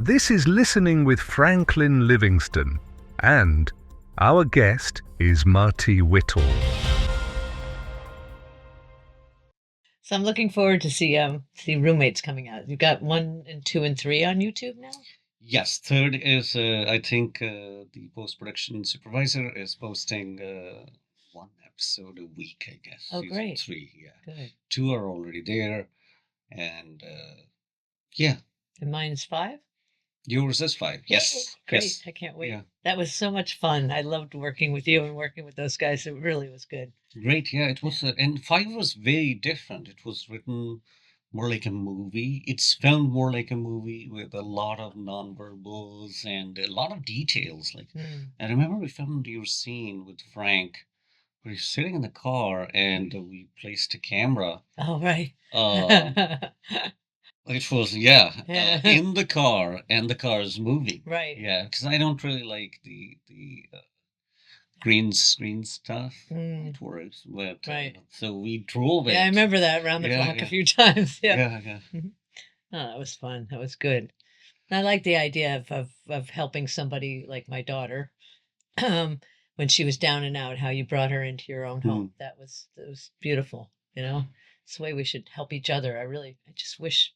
This is Listening with Franklin Livingston, and our guest is Marty Whittle. So I'm looking forward to see Roommates coming out. You've got 1 and 2 and 3 on YouTube now? Yes, third is I think the post-production supervisor is posting one episode a week, I guess. Oh, Season great. 3, yeah. Good. 2 are already there, and yeah, And mine's 5? yours is 5. Yes, Yay, great. yes. I can't wait. Yeah. That was so much fun. I loved working with you and working with those guys. It really was good. Great, yeah. It was, and 5 was very different. It was written more like a movie. It's filmed more like a movie with a lot of nonverbals and a lot of details. Like I remember we filmed your scene with Frank. We were sitting in the car and we placed a camera. Oh, right. It was Yeah. in the car, and the car is moving. Right. Yeah, because I don't really like the green screen stuff. It works, but Right. so we drove it. Yeah, I remember that around the Yeah, block yeah. a few times. Yeah. Yeah. Oh, that was fun. That was good. I like the idea of helping somebody like my daughter when she was down and out, how you brought her into your own home. That was beautiful. You know, it's the way we should help each other. I just wish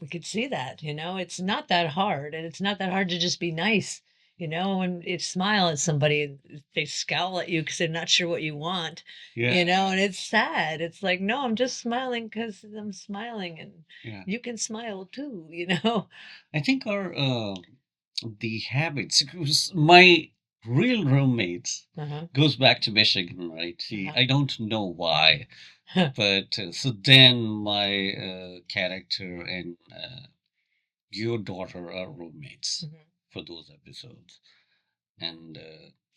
we could see that. You know, it's not that hard, and it's not that hard to just be nice. You know, when you smile at somebody and they scowl at you because they're not sure what you want. Yeah. You know, and it's sad. It's like, no, I'm just smiling because I'm smiling, and Yeah. you can smile too. You know. I think our the habits. Because my real roommates goes back to Michigan, right? See, I don't know why, but so then my character and your daughter are roommates for those episodes, and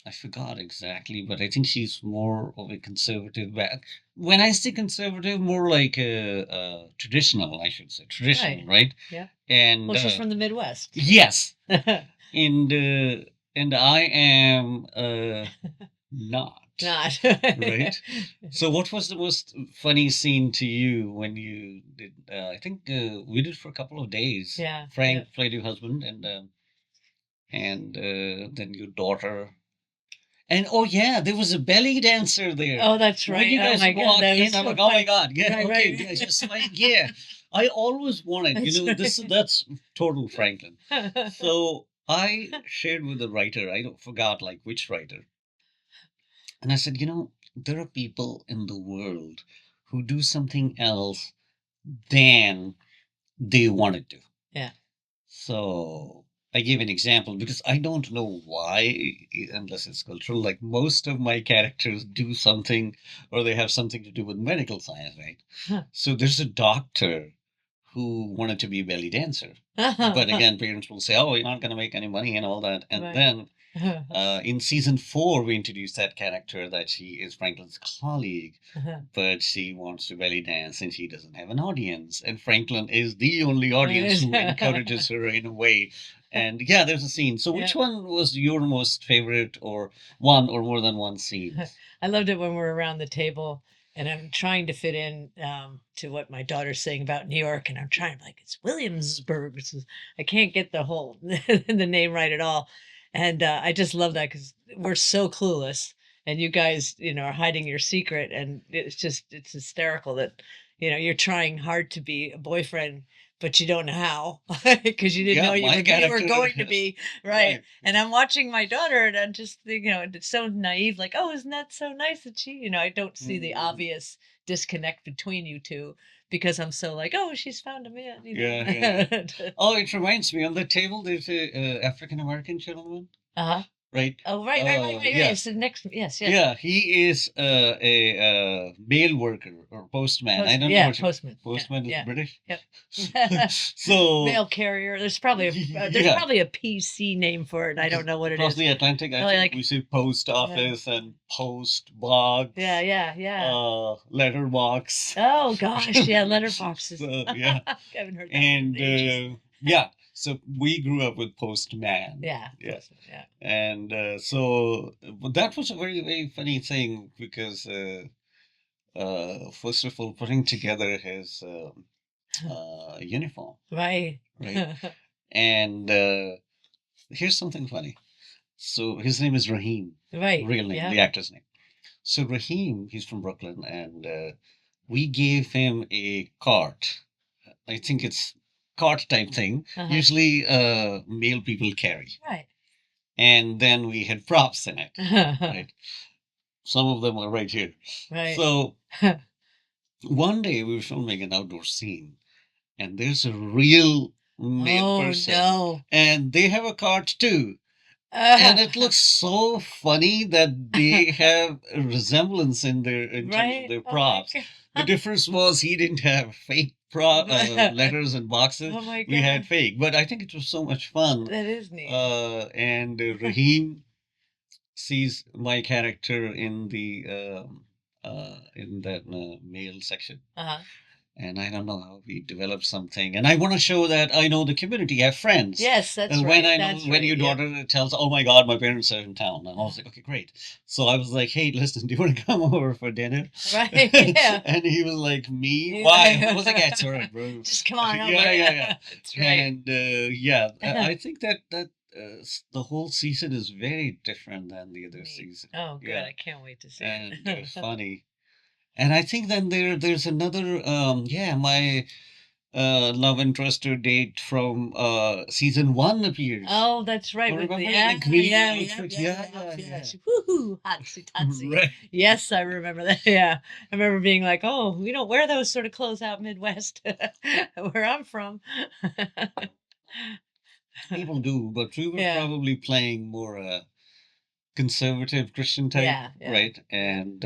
I forgot exactly, but I think she's more of a conservative back. When I say conservative, more like a traditional, I should say traditional, right? Yeah. And Well, she's from the Midwest. yes, and I am not. Not. Right. So, what was the most funny scene to you when you did? I think we did for a couple of days. Yeah. Frank played your husband, and then your daughter. And oh yeah, there was a belly dancer there. Oh, that's right. When you guys oh my God, walked that was in, so I'm like, oh my funny. God, yeah, Right, okay, right. yeah, just like yeah. I always wanted, That's you know, this right. that's total Franklin. So I shared with the writer, I don't forgot like which writer, and I said, you know, there are people in the world who do something else than they want to do. Yeah. So I gave an example because I don't know why, unless it's cultural. Like most of my characters do something or they have something to do with medical science, right? Huh. So there's a doctor who wanted to be a belly dancer. But again, parents will say, oh, you're not going to make any money and all that. And Right. then in season 4, we introduced that character that she is Franklin's colleague, but she wants to belly dance and she doesn't have an audience. And Franklin is the only audience who encourages her in a way. And yeah, there's a scene. So which one was your most favorite, or one or more than one scene? I loved it when we're around the table and I'm trying to fit in to what my daughter's saying about New York, and I'm trying like it's Williamsburg. I can't get the whole the name right at all, and I just love that because we're so clueless, and you guys, you know, are hiding your secret, and it's hysterical that you're trying hard to be a boyfriend. But you don't know how because you didn't know you were going to be right. And I'm watching my daughter, and I'm just thinking, it's so naive. Like, oh, isn't that so nice that she, I don't see the obvious disconnect between you two because I'm so like, oh, she's found a man. Yeah. Oh, it reminds me, on the table there's a African American gentleman. Right. Oh, right. Yeah. So next, yes. Yeah, he is a mail worker or postman. I don't know. Postman. Postman is British. Yep. So mail carrier. There's probably a PC name for it. I don't know what it is. Across the Atlantic, I think we say post office and post box. Yeah. Letterbox. Oh gosh, yeah, letterboxes. So, yeah. I haven't heard that. And yeah. So we grew up with Postman. Yeah. And so that was a very, very funny thing because, first of all, putting together his uniform. Right. And here's something funny. So his name is Raheem, Right. real name, Yeah. the actor's name. So Raheem, he's from Brooklyn, and we gave him a cart. I think it's cart type thing. Usually, male people carry, Right. and then we had props in it. Right. Some of them are right here. Right. So one day we were filming an outdoor scene, and there's a real male person, no. and they have a cart too. And it looks so funny that they have a resemblance in terms of their props. The difference was he didn't have fake letters and boxes. Oh my God. We had fake, but I think it was so much fun. That is neat. And Raheem sees my character in that male section. And I don't know how we developed something. And I want to show that I know the community, I have friends. Yes, that's and right. when I know, when your daughter tells, "Oh my God, my parents are in town," and I was like, "Okay, great." So I was like, "Hey, listen, do you want to come over for dinner?" Right. Yeah. And he was like, "Me? Why?" I was like, "That's all right, bro. Just come on over." Yeah. That's right. And I think that the whole season is very different than the other season. Oh, good. I can't wait to see And it. funny. And I think then there's another my love interest or date from season 1 appears. Oh, that's right. Oh, With remember the the green yeah. Woohoo, hotsy totsy. Right. Yes, I remember that. Yeah, I remember being like, "Oh, we don't wear those sort of clothes out Midwest, where I'm from." People do, but we were probably playing more conservative Christian type, right? And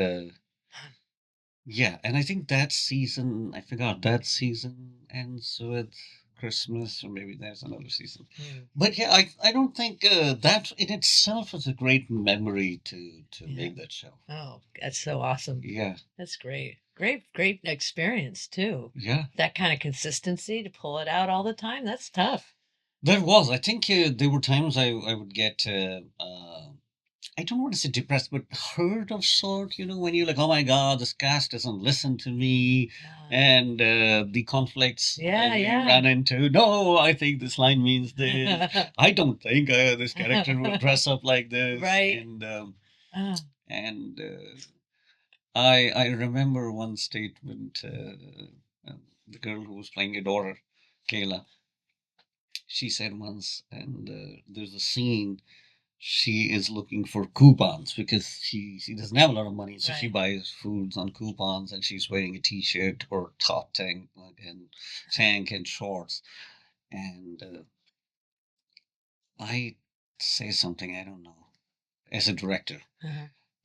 and I think that season, I forgot, that season ends with Christmas, or maybe there's another season. But yeah, I don't think that in itself is a great memory to make that show. Oh, that's so awesome. Yeah. That's great. Great experience too. Yeah. That kind of consistency to pull it out all the time, that's tough. There was. I think there were times I would get I don't want to say depressed, but hurt of sort, when you're like, "Oh my God, this cast doesn't listen to me," and the conflicts we run into. "No, I think this line means this. I don't think this character will dress up like this." Right. And I remember one statement. The girl who was playing your daughter, Kayla, she said once, and there's a scene. She is looking for coupons because she doesn't have a lot of money, so she buys foods on coupons, and she's wearing a t-shirt or top tank and shorts. And I say something, I don't know, as a director.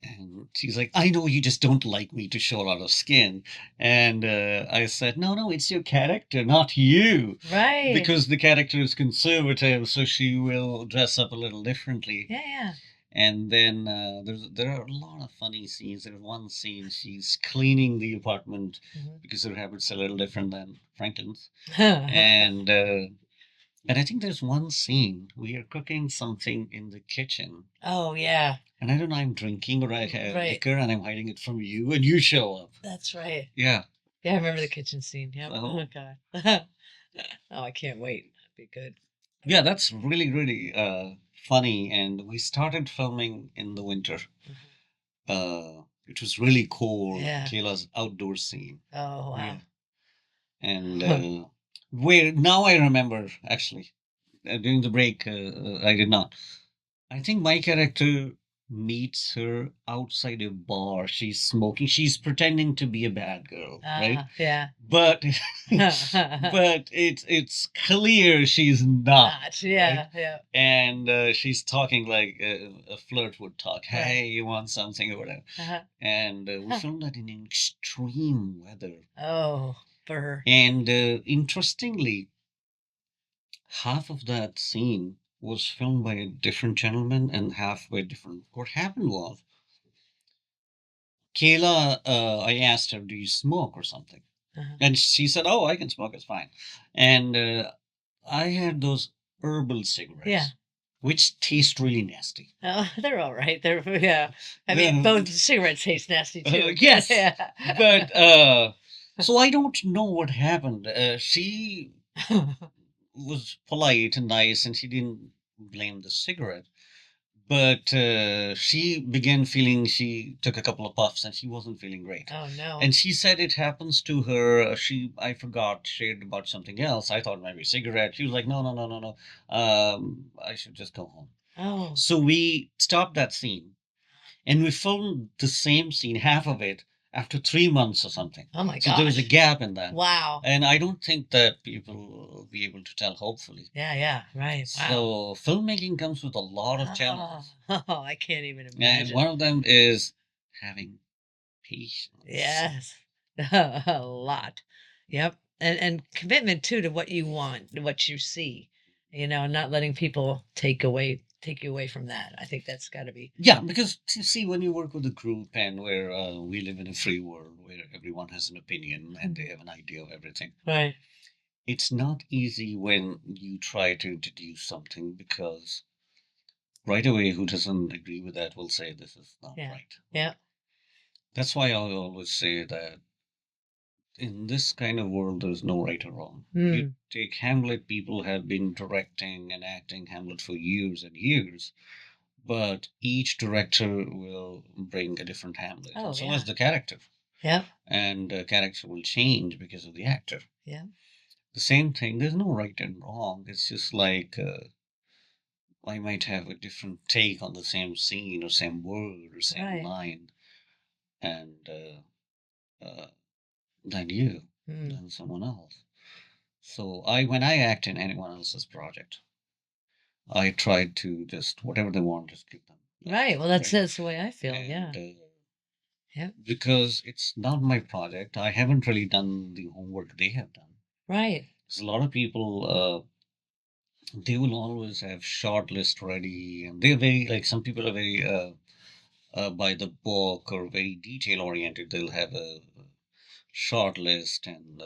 And she's like, "I know you just don't like me to show a lot of skin." And I said, no, it's your character, not you. Right. Because the character is conservative, so she will dress up a little differently. Yeah. And then there are a lot of funny scenes. There's one scene, she's cleaning the apartment because her habits are a little different than Franklin's. And I think there's one scene we are cooking something in the kitchen. Oh, yeah. And I don't know, I'm drinking or I have liquor and I'm hiding it from you, and you show up. That's right. Yeah. Yeah, I remember the kitchen scene. Yeah. Oh, God. Oh, I can't wait. That'd be good. Yeah, that's really, really funny. And we started filming in the winter. It was really cold. Yeah. Kayla's outdoor scene. Oh, wow. Yeah. And where now I remember, actually, during the break, I did not. I think my character meets her outside a bar. She's smoking. She's pretending to be a bad girl, right? Yeah. But but it's clear she's not. Yeah, right? yeah. And she's talking like a flirt would talk. "Hey, you want something?" or whatever. And we filmed that in extreme weather. Oh, for her. And interestingly, half of that scene was filmed by a different gentleman and half by different. What happened was, Kayla, I asked her, "Do you smoke or something?" And she said, "Oh, I can smoke, it's fine." And I had those herbal cigarettes, which taste really nasty. Oh, they're all right. I mean, both cigarettes taste nasty too. Yes. But so I don't know what happened. She was polite and nice, and she didn't blame the cigarette. But she began feeling, she took a couple of puffs and she wasn't feeling great. Oh no. And she said it happens to her. I forgot, shared about something else. I thought maybe cigarette. She was like, no, no, no, no, no. I should just go home. Oh. So we stopped that scene and we filmed the same scene, half of it, after 3 months or something. Oh my So there was a gosh. gap in that. Wow. And I don't think that people will be able to tell, hopefully. Yeah, right. Wow. So filmmaking comes with a lot of challenges. Oh, I can't even And imagine. one of them is having patience. Yes. A lot. Yep. And commitment too to what you want, what you see. Not letting people take you away from that. I think that's got to be. Yeah, because you see, when you work with a group and where we live in a free world where everyone has an opinion and they have an idea of everything, Right. it's not easy when you try to introduce something because right away, who doesn't agree with that will say this is not Yeah. right. Yeah. That's why I always say that in this kind of world, there's no right or wrong. Mm. You take Hamlet, people have been directing and acting Hamlet for years and years, but each director will bring a different Hamlet. Oh, and so yeah. is the character. Yeah. And the character will change because of the actor. Yeah. The same thing, there's no right and wrong. It's just like I might have a different take on the same scene or same word or same Right. line. And than you, Mm. than someone else. So when I act in anyone else's project, I try to just whatever they want, just give them. Right. Well, that's the way I feel. Yeah. Yeah. Because it's not my project. I haven't really done the homework they have done. Right. Because a lot of people, they will always have short list ready, and they're very like some people are very by the book or very detail oriented. They'll have a short list, and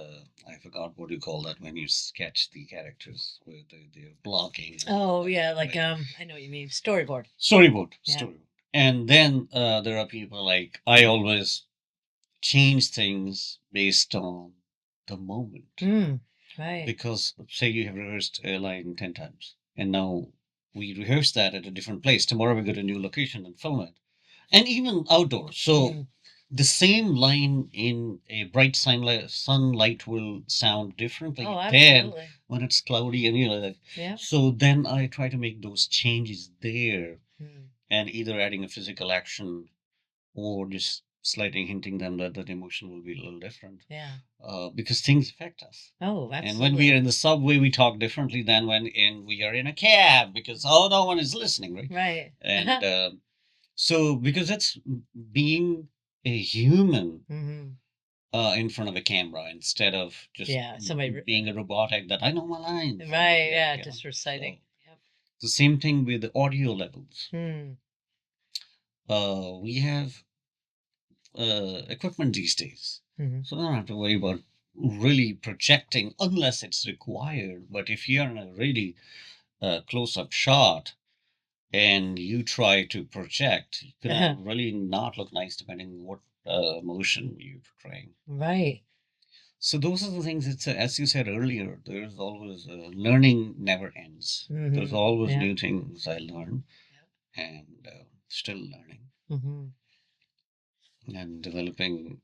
I forgot what you call that when you sketch the characters where they're blocking. Oh yeah, like I know what you mean. Storyboard. Storyboard. Yeah. Storyboard. And then there are people like I always change things based on the moment. Right. Because say you have rehearsed a line 10 times, and now we rehearse that at a different place. Tomorrow we go to a new location and film it. And even outdoors. So the same line in a bright sunlight will sound differently than when it's cloudy and like. Yeah. So then I try to make those changes there, and either adding a physical action or just slightly hinting them that that emotion will be a little different. Yeah. Because things affect us. Oh, absolutely. And when we are in the subway, we talk differently than when we are in a cab because no one is listening, right? Right. And so because it's being a human in front of a camera instead of just somebody being a robotic that I know my lines. Right. Yeah. Just reciting. So, the same thing with the audio levels. We have equipment these days, so I don't have to worry about really projecting unless it's required. But if you're in a really close-up shot and you try to project, you could really not look nice depending on what emotion you're portraying. Right. So those are the things. It's as you said earlier. There's always learning never ends. There's always new things I learn, and still learning, and developing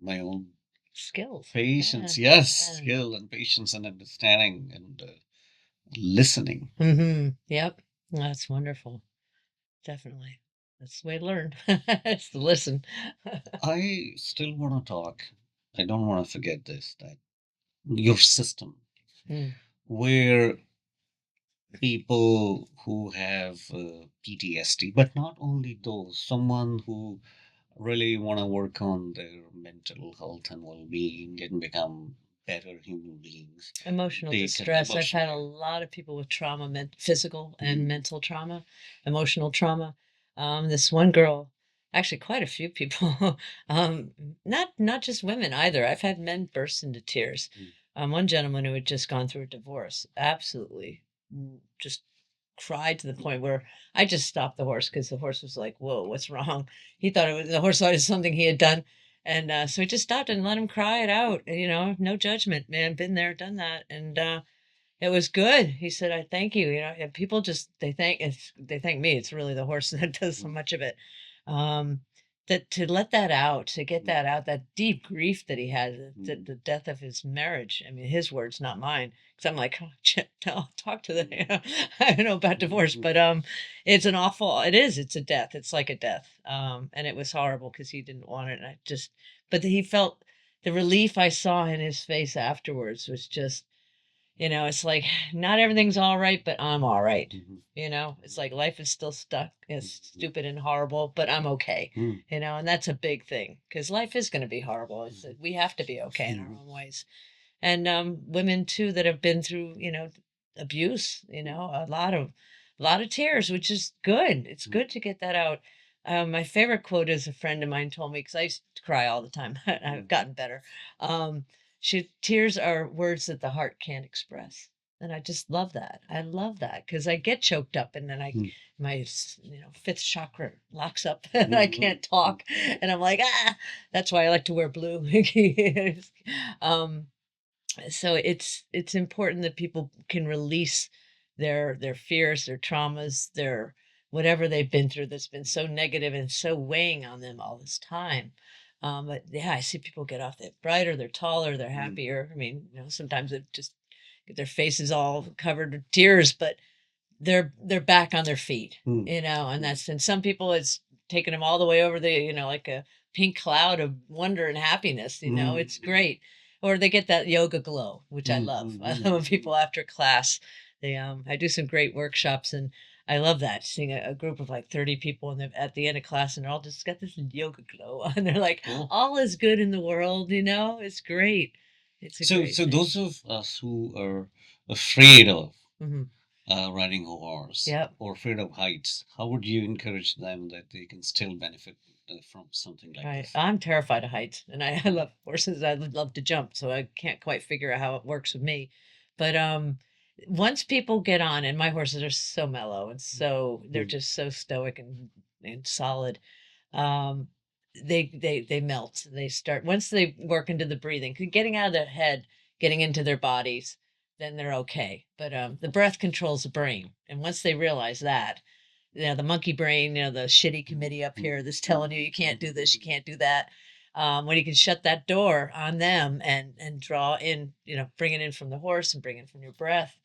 my own skills, patience. Yes, skill and patience and understanding and listening. Yep, that's wonderful. Definitely, that's the way to learn. It's to listen. I still want to talk. I don't want to forget this, that your system where people who have PTSD, but not only those, someone who really want to work on their mental health and well-being and become better human beings. Emotional distress. I've had a lot of people with trauma, physical and mental trauma, emotional trauma. This one girl, actually quite a few people, not just women either. I've had men burst into tears. One gentleman who had just gone through a divorce, absolutely just cried to the point where I just stopped the horse because the horse was like, "Whoa, what's wrong?" He thought the horse thought it was something he had done, and so he just stopped and let him cry it out. No judgment, man. Been there, done that, and It was good. He said, "I thank you." You know, and people just they thank me. It's really the horse that does so Mm, much of it. Um, that to let that out, to get mm, that out, that deep grief that he had, mm, the death of his marriage. I mean, his words, not mine. Because I'm like, oh, shit, no, talk to the. You know, I don't know about mm, divorce, mm, but it's an awful. It is. It's a death. It's like a death. And it was horrible because he didn't want it, and I just. But he felt the relief I saw in his face afterwards was just, it's like not everything's all right, but I'm all right. mhm, It's like life is still stuck, it's stupid and horrible, but I'm okay. mm, And that's a big thing because life is going to be horrible. We have to be okay in our mhm, own ways. And women too that have been through, abuse, a lot of tears, which is good. It's mm, good to get that out. My favorite quote is a friend of mine told me because I used to cry all the time. I've mm, gotten better. Tears are words that the heart can't express. And I just love that. I love that because I get choked up and then mm, my fifth chakra locks up and I mhm, can't mm, talk and I'm like, that's why I like to wear blue. um, so it's important that people can release their fears, their traumas, their whatever they've been through that's been so negative and so weighing on them all this time. But yeah, I see people get off. They're brighter, they're taller, they're mm, happier. I mean, sometimes it just get their faces all covered with tears, but they're back on their feet, mm, and mm, and some people it's taken them all the way over the, like a pink cloud of wonder and happiness, mm, it's great. Or they get that yoga glow, which I mm, love. mm, I mm, love when mm. people after class, I do some great workshops and I love that seeing a group of like 30 people and at the end of class and they're all just got this yoga glow and they're like, Cool. all is good in the world, it's great. It's a So, great so thing. those of us who are afraid of Hmm. riding a horse Yep. or afraid of heights, how would you encourage them that they can still benefit from something like Right. this? I'm terrified of heights and I love horses. I would love to jump, so I can't quite figure out how it works with me. But once people get on, and my horses are so mellow and so they're Mm, just so stoic and solid. Um they melt. They start once they work into the breathing, getting out of their head, getting into their bodies, then they're okay. But the breath controls the brain. And once they realize that, the monkey brain, the shitty mm, committee up mm, here that's mm, telling you can't do this, you can't do that. When you can shut that door on them and draw in, bring it in from the horse and bring it from your breath,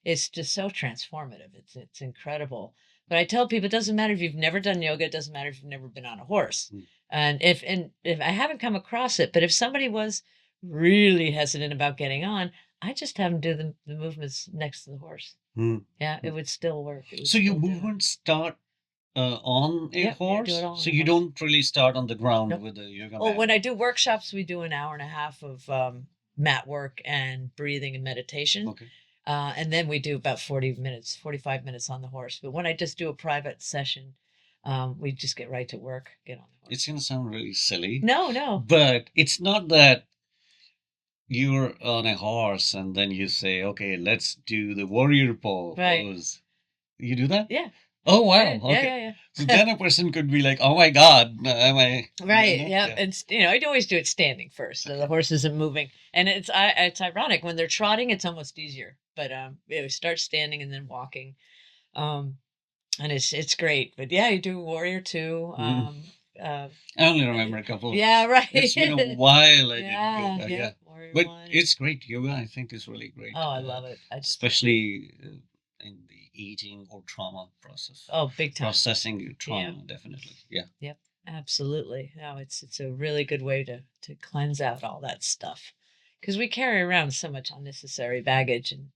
it's just so transformative. It's incredible. But I tell people it doesn't matter if you've never done yoga, it doesn't matter if you've never been on a horse. mm. And if I haven't come across it, but if somebody was really hesitant about getting on, I just have them do the movements next to the horse. Mm, Yeah, it mm. would still work. It would So your still do it. movements start on a Yep, yeah, do it horse, all on so the you horse. don't really start on the ground Nope. with a yoga Well, mat. when I do workshops, we do an hour and a half of mat work and breathing and meditation. Okay. And then we do about 40 minutes, 45 minutes on the horse. But when I just do a private session, we just get right to work, get on the It's horse. gonna sound really silly, No, no. but it's not that you're on a horse and then you say, "Okay, let's do the warrior Right. pose." You do that? Yeah. Oh Yeah, wow. yeah, Okay. yeah, So yeah. then a person could be like, "Oh my God, am I?" Right. Yeah. Yeah. And I'd always do it standing first, so the Okay. horse isn't moving. And it's ironic when they're trotting, it's almost easier. But we start standing and then walking. Um, and it's great. But yeah, you do warrior too. Mhm. Uh, I only remember a couple. yeah, right. It's been a while I did Yeah, yoga. yeah. Yeah, Warrior but one. it's great. Yoga, I think, is really great, Oh, I love it. I just especially in the eating or trauma process. big time. Processing your Yeah. trauma, definitely. Yeah. Yep. Absolutely. No, it's a really good way to cleanse out all that stuff because we carry around so much unnecessary baggage and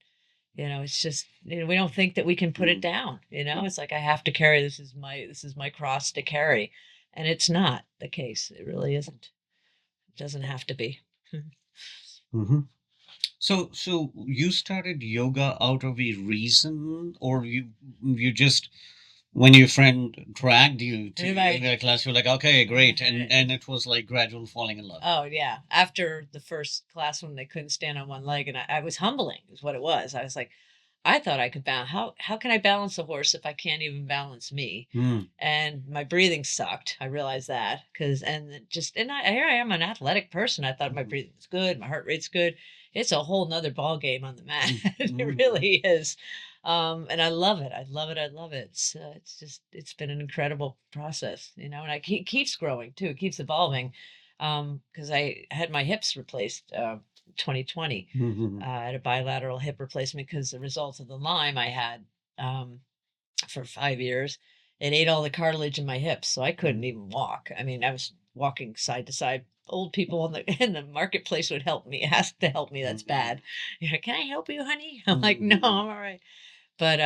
it's just we don't think that we can put it Mm. down. It's like I have to carry this is my cross to carry, and it's not the case. It really isn't. It doesn't have to be. Hmm. So you started yoga out of a reason, or you just when your friend dragged you to Right. yoga class, you're like, okay, great, and it was like gradual falling in love. Oh yeah. After the first class when they couldn't stand on one leg, and I was humbling, is what it was. I was like, I thought I could balance. How can I balance a horse if I can't even balance me? Mm. And my breathing sucked. I realized that here I am, an athletic person. I thought my Mhm. breathing was good, my heart rate's good. It's a whole nother ball game on the mat. Mm. It Mm. really is. And I love it. I love it. I love it. It's been an incredible process, and keeps growing too. It keeps evolving. Because I had my hips replaced 2020. Mhm. I had a bilateral hip replacement because the result of the Lyme I had for 5 years. It ate all the cartilage in my hips, so I couldn't even walk. I mean, I was walking side to side. Old people in the in the marketplace would help me, ask to help me. That's bad. Can I help you, honey? I'm like, no, I'm all right. But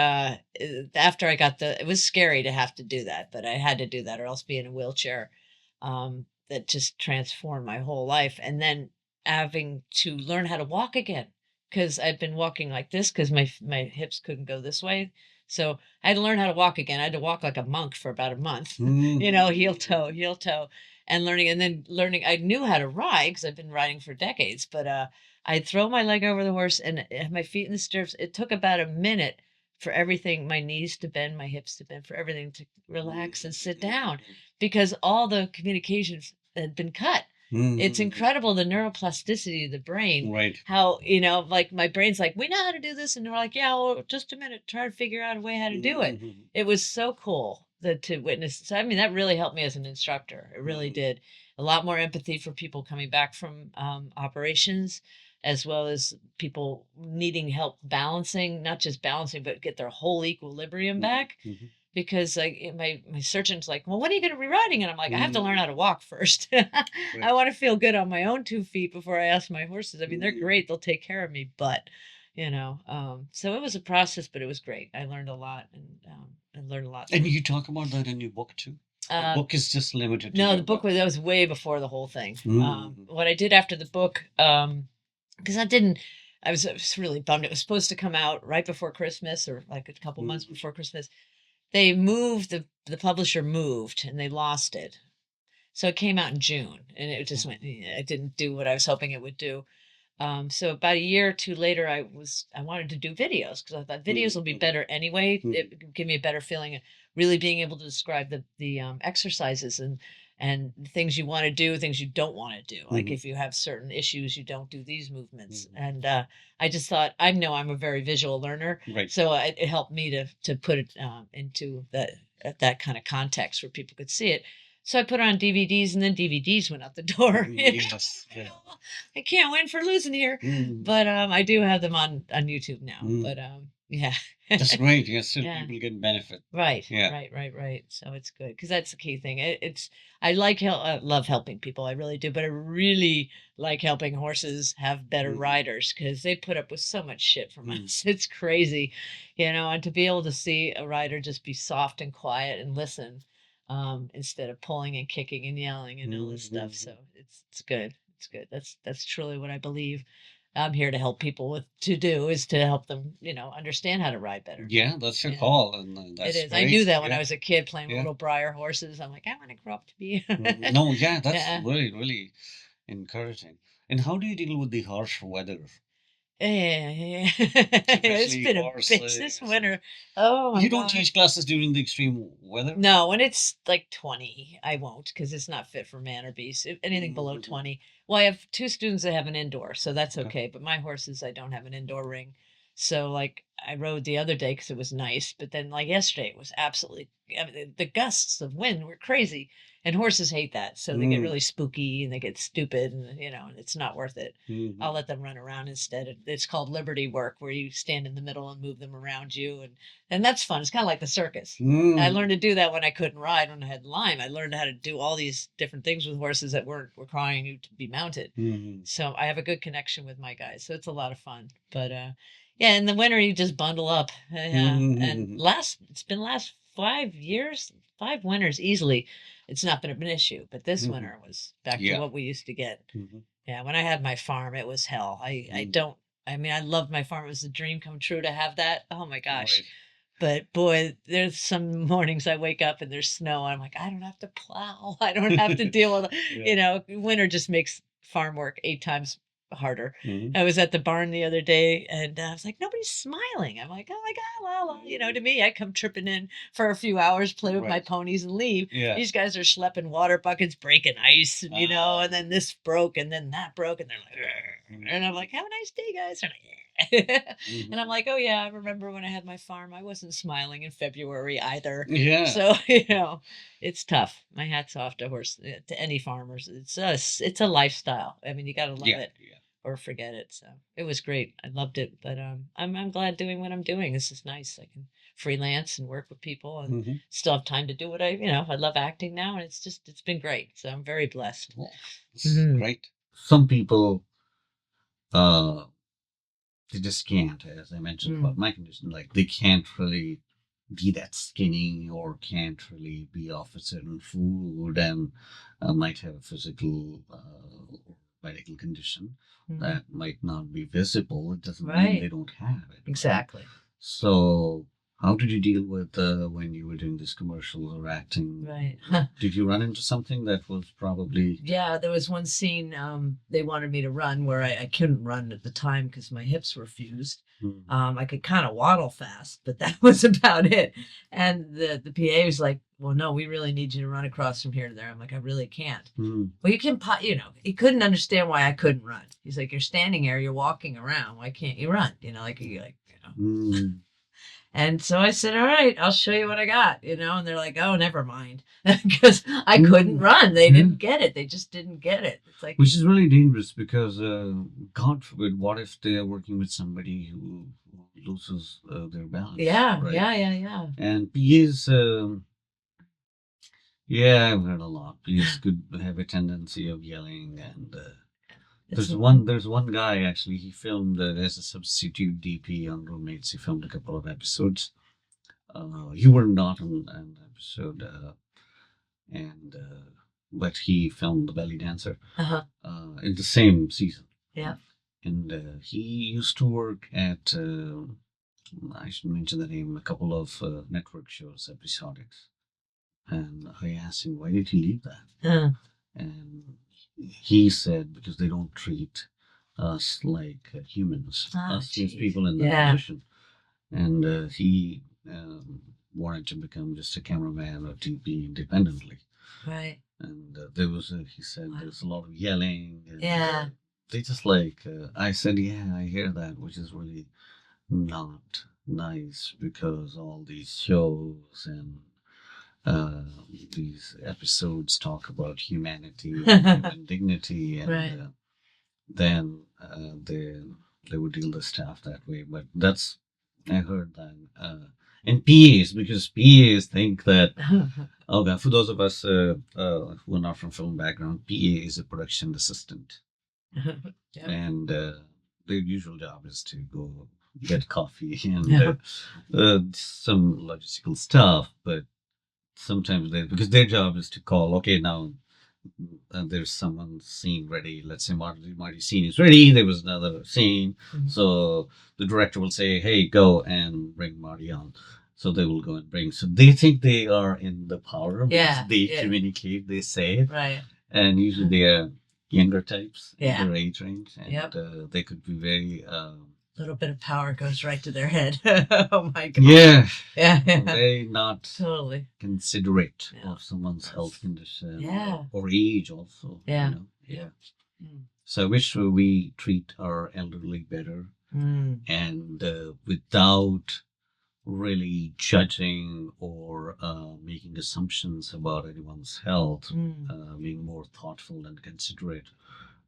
after I got it was scary to have to do that, but I had to do that or else be in a wheelchair. That just transformed my whole life. And then having to learn how to walk again because I've been walking like this because my hips couldn't go this way. So I had to learn how to walk again. I had to walk like a monk for about a month, heel toe, and then learning. I knew how to ride because I've been riding for decades, but I'd throw my leg over the horse and have my feet in the stirrups. It took about a minute for everything, my knees to bend, my hips to bend, for everything to relax and sit down because all the communications had been cut. It's Mhm. incredible the neuroplasticity of the brain. Right. How, like my brain's like, we know how to do this. And we're like, yeah, well, just a minute, try to figure out a way how to do it. Mhm. It was so cool to witness. So, I mean, that really helped me as an instructor. It really Mhm. did. A lot more empathy for people coming back from operations, as well as people needing help balancing, not just balancing, but get their whole equilibrium Mhm. back. Mhm. Because my surgeon's like, well, when are you going to be riding? And I'm like, I have to learn Mhm. how to walk first. I Right. want to feel good on my own 2 feet before I ask my horses. I mean, they're Mhm. great; they'll take care of me, but so it was a process, but it was great. I learned a lot, and learned a lot And from. you talk about that in your book too? The Um, book is just limited to no, your the book book. that was way before the whole thing. Mhm. What I did after the book, because I was really bummed. It was supposed to come out right before Christmas or like a couple months Mhm. before Christmas. They moved the publisher moved and they lost it. So it came out in June and it just went, Mhm. it didn't do what I was hoping it would do. So about a year or two later, I wanted to do videos because I thought videos will be Mhm. better anyway. Mhm. It would give me a better feeling of really being able to describe the exercises and the things you want to do, things you don't want to do. Like Mhm. if you have certain issues, you don't do these movements. Mhm. And I just thought I know I'm a very visual learner, Right. so it helped me to put it into that kind of context where people could see it. So I put it on DVDs, and then DVDs went out the door. Yes. Yeah. I can't win for losing here, Mhm. but I do have them on YouTube now. Mhm. But yeah, That's great. Yes, still yeah, people get benefit. right, Yeah. right, right, right. So it's good because that's the key thing. Love helping people. I really do, but I really like helping horses have better Mhm. riders because they put up with so much shit from Mhm. us. It's crazy, and to be able to see a rider just be soft and quiet and listen, instead of pulling and kicking and yelling and all this stuff. Mhm. So it's good. It's good. That's truly what I believe I'm here to help people with to do is to help them, understand how to ride better. Yeah, that's your Yeah, call, and it that's is. I knew great. that when I Yeah. was a kid playing with Yeah. little Briar horses. I'm like, I want to grow up to be. Mhm. No, yeah, that's Yeah. really, really encouraging. And how do you deal with the harsh weather, Yeah. It's especially been a bitch this horses? And winter. Oh my you don't God. teach classes during the extreme weather? No, when it's like 20, I won't because it's not fit for man or beast. If anything below Mhm. 20. Well, I have two students that have an indoor, so that's Okay. okay. But my horses, I don't have an indoor ring. So, like, I rode the other day because it was nice. But then, like, yesterday, it was absolutely, I mean, the gusts of wind were crazy. And horses hate that. So they get Mm. really spooky and they get stupid and, and it's not worth it. I'll Mhm. let them run around instead. It's called liberty work where you stand in the middle and move them around you. And that's fun. It's kind of like the circus. I learned to Mhm. do that when I couldn't ride when I had Lyme. I learned how to do all these different things with horses that weren't requiring you to be mounted. Mhm. So I have a good connection with my guys. So it's a lot of fun. But yeah, in the winter you just bundle up. And Mhm. it's been last 5 years, 5 winters easily. It's not been an issue, but this Mhm. winter was back to Yeah. what we used to get. Mhm. Yeah, when I had my farm, it was hell. I Mhm. don't. I mean, I loved my farm. It was a dream come true to have that. Oh my gosh. Right. But boy, there's some mornings I wake up and there's snow and I'm like, I don't have to plow. I don't have to deal with Yeah. winter just makes farm work 8 times harder. Mhm. I was at the barn the other day, and I was like, nobody's smiling. I'm like, oh my God, la, la. To me, I come tripping in for a few hours, play with my Right. ponies, and leave. Yeah. These guys are schlepping water buckets, breaking ice, and then this broke, and then that broke, and they're like, "Argh." And I'm like, have a nice day, guys. They're like, Mhm. and I'm like, oh yeah, I remember when I had my farm, I wasn't smiling in February either. Yeah. So it's tough. My hat's off to any farmers. It's a lifestyle. I mean, you got to love Yeah. it Yeah. or forget it. So it was great. I loved it. But I'm glad doing what I'm doing. This is nice. I can freelance and work with people and Mhm. still have time to do what I love acting now, and it's been great. So I'm very blessed. Well, it's Mhm. great. Some people, uh, they just can't, as I mentioned about my condition, like they can't really be that skinny or can't really be off a certain food and might have a physical or medical condition that might not be visible. It doesn't mean they Right. don't have it. Right? Exactly. So, how did you deal with when you were doing this commercials or acting? Right. Did you run into something that was probably Yeah, there was one scene they wanted me to run where I couldn't run at the time because my hips were fused. I could kind of waddle fast, but that was about it. And the PA was like, well, no, we really need you to run across from here to there. I'm like, I really can't. Well, you can, he couldn't understand why I couldn't run. He's like, you're standing here, you're walking around. Why can't you run? And so I said, all right, I'll show you what I got, and they're like, oh, never mind. Because I couldn't run. They didn't get it. They just didn't get it. It's like, which is really dangerous because God forbid, what if they are working with somebody who loses their balance? yeah, right? yeah. And PAs, yeah, I've heard a lot. PAs could have a tendency of yelling, and there's one guy actually. He filmed as a substitute DP on Roommates. He filmed a couple of episodes. You were not on an episode, and but he filmed the belly dancer in the same season. Yeah. And he used to work at I should mention the name, a couple of network shows, episodics. And I asked him, why did he leave that? And he said, because they don't treat us like humans, us as people in that position. And he wanted to become just a cameraman or TP independently. Right. And he said, there's a lot of yelling. And, Yeah. they just I said, yeah, I hear that, which is really not nice because all these shows and these episodes talk about humanity and human dignity, and Right. Then they would deal the staff that way. But I heard that. And PAs, because PAs think that, okay, for those of us who are not from film background, PA is a production assistant. Yep. And their usual job is to go get coffee and some logistical stuff. But sometimes because their job is to call, okay, now there's someone's scene ready. Let's say Marty's scene is ready. There was another scene. So the director will say, hey, go and bring Marty on. So they will go and bring. So they think they are in the power because they communicate, they say it. Right. And usually they are younger types in their age range. And they could be very... little bit of power goes right to their head. Oh my God. Yeah. Yeah. Very not totally considerate of someone's health condition or age also. Yeah. Yeah. So I wish we treat our elderly better and without really judging or making assumptions about anyone's health, being more thoughtful and considerate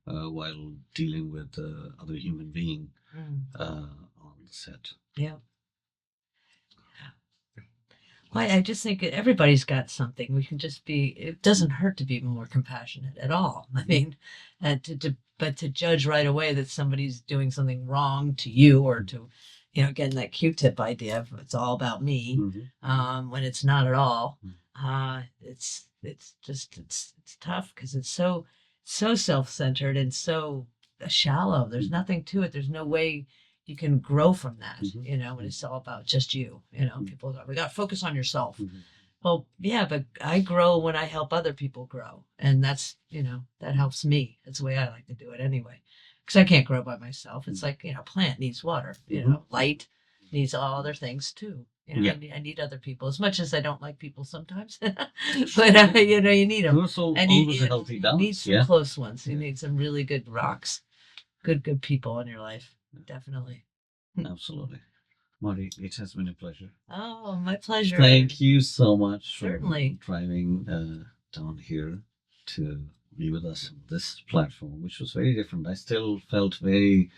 while dealing with other human being on the set. Yeah. Well, I just think everybody's got something. We can just it doesn't hurt to be more compassionate at all. I mean, but to judge right away that somebody's doing something wrong to you or to, again, that Q-tip idea of it's all about me, when it's not at all. It's tough because it's so self-centered and so shallow. There's nothing to it. There's no way you can grow from that, when it's all about just you. People we got to focus on yourself. Well, yeah, but I grow when I help other people grow. And that's, that helps me. That's the way I like to do it anyway. Because I can't grow by myself. It's like, a plant needs water, light, needs all other things too. Yeah. I need other people as much as I don't like people sometimes. But, you need them. Also, And always a healthy you need balance. some Yeah. close ones. You need some really good rocks, good people in your life. Definitely. Absolutely. Marty, it has been a pleasure. Oh, my pleasure. Thank you so much for Certainly. driving down here to be with us on this platform, which was very different. I still felt very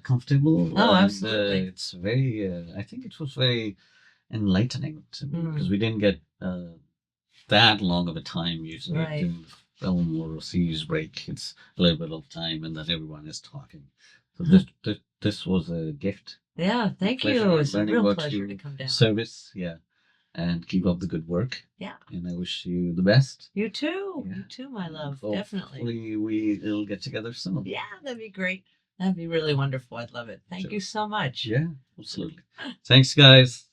comfortable. Oh, and, absolutely. it's very, I think it was very enlightening to me because we didn't get that long of a time usually Right. doing the film or a series break. It's a little bit of time and then everyone is talking. So this was a gift. Yeah, thank Pleasure you. It's a learning real about pleasure your to come down. service. Yeah. And keep up the good work. Yeah. And I wish you the best. You too. Yeah. You too, my love. Hopefully Definitely. we'll get together soon. Yeah, that'd be great. That'd be really wonderful. I'd love it. Thank Sure. you so much. Yeah, absolutely. Thanks, guys.